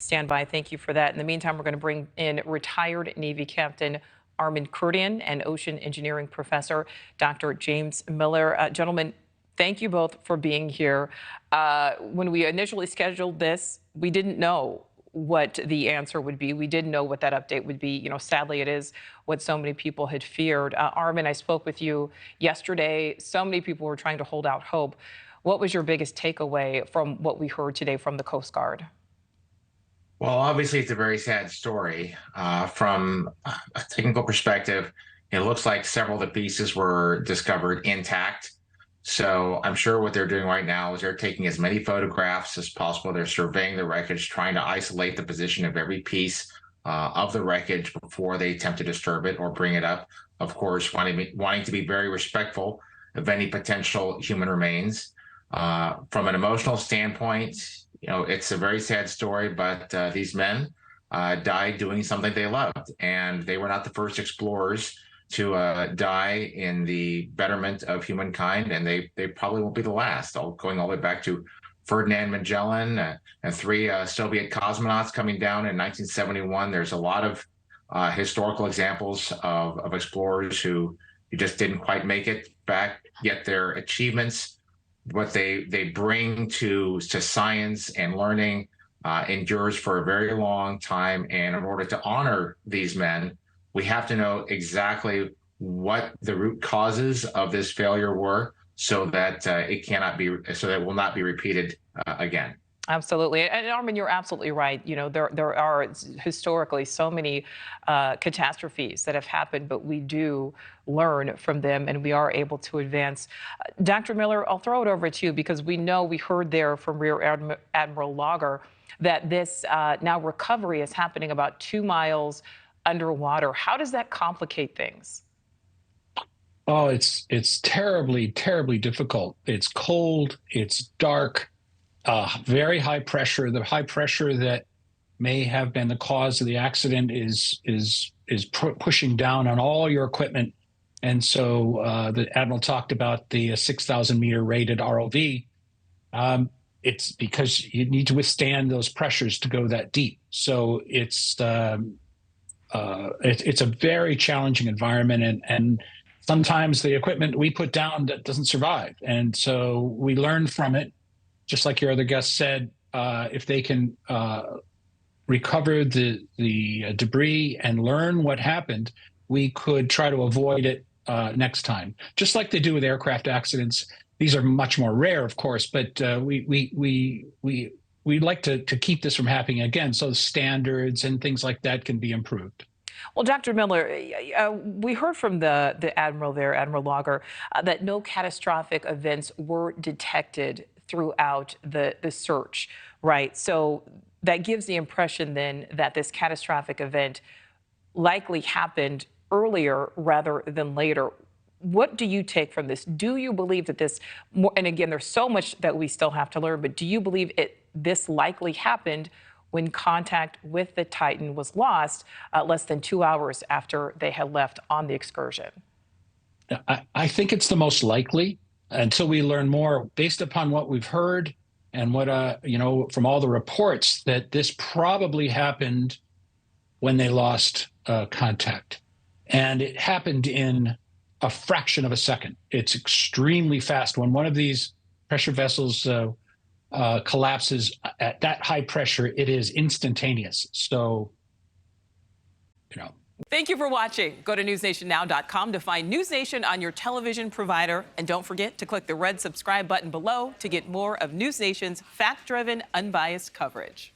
Stand by. Thank you for that. In the meantime, we're going to bring in retired Navy Captain Armen Kurdian and ocean engineering professor Dr. James Miller. Gentlemen, thank you both for being here. When we initially scheduled this, we didn't know what the answer would be. We didn't know what that update would be. You know, sadly, it is what so many people had feared. Armen, I spoke with you yesterday. So many people were trying to hold out hope. What was your biggest takeaway from what we heard today from the Coast Guard? Well, obviously, it's a very sad story. From a technical perspective, it looks like several of the pieces were discovered intact. So I'm sure what they're doing right now is they're taking as many photographs as possible. They're surveying the wreckage, trying to isolate the position of every piece of the wreckage before they attempt to disturb it or bring it up. Of course, wanting to be very respectful of any potential human remains. From an emotional standpoint, you know, it's a very sad story, but these men died doing something they loved, and they were not the first explorers to die in the betterment of humankind, and they probably won't be the last. Going all the way back to Ferdinand Magellan and three Soviet cosmonauts coming down in 1971. There's a lot of historical examples of explorers who just didn't quite make it back, yet their achievements, what they bring to science and learning endures for a very long time. And in order to honor these men, we have to know exactly what the root causes of this failure were, so that it will not be repeated again. Absolutely. And Armen, you're absolutely right. You know, there are historically so many catastrophes that have happened, but we do learn from them and we are able to advance. Dr. Miller, I'll throw it over to you because we heard there from Rear Admiral Logger that this now recovery is happening about 2 miles underwater. How does that complicate things? Oh, it's terribly, terribly difficult. It's cold, it's dark. Very high pressure. The high pressure that may have been the cause of the accident is pushing down on all your equipment. And so the Admiral talked about the 6,000 meter rated ROV. It's because you need to withstand those pressures to go that deep. So it's a very challenging environment, and sometimes the equipment we put down that doesn't survive. And so we learn from it. Just like your other guest said, if they can recover the debris and learn what happened, we could try to avoid it next time. Just like they do with aircraft accidents. These are much more rare, of course, but we like to keep this from happening again. So standards and things like that can be improved. Well, Dr. Miller, we heard from the Admiral there, Admiral Logger, that no catastrophic events were detected throughout the search, right? So that gives the impression then that this catastrophic event likely happened earlier rather than later. What do you take from this? Do you believe that this, and again, there's so much that we still have to learn, but do you believe this likely happened when contact with the Titan was lost less than 2 hours after they had left on the excursion? I think it's the most likely, until we learn more based upon what we've heard and what, from all the reports, that this probably happened when they lost contact. And it happened in a fraction of a second. It's extremely fast. When one of these pressure vessels collapses at that high pressure, it is instantaneous. So, Thank you for watching. Go to newsnationnow.com to find NewsNation on your television provider. And don't forget to click the red subscribe button below to get more of NewsNation's fact-driven, unbiased coverage.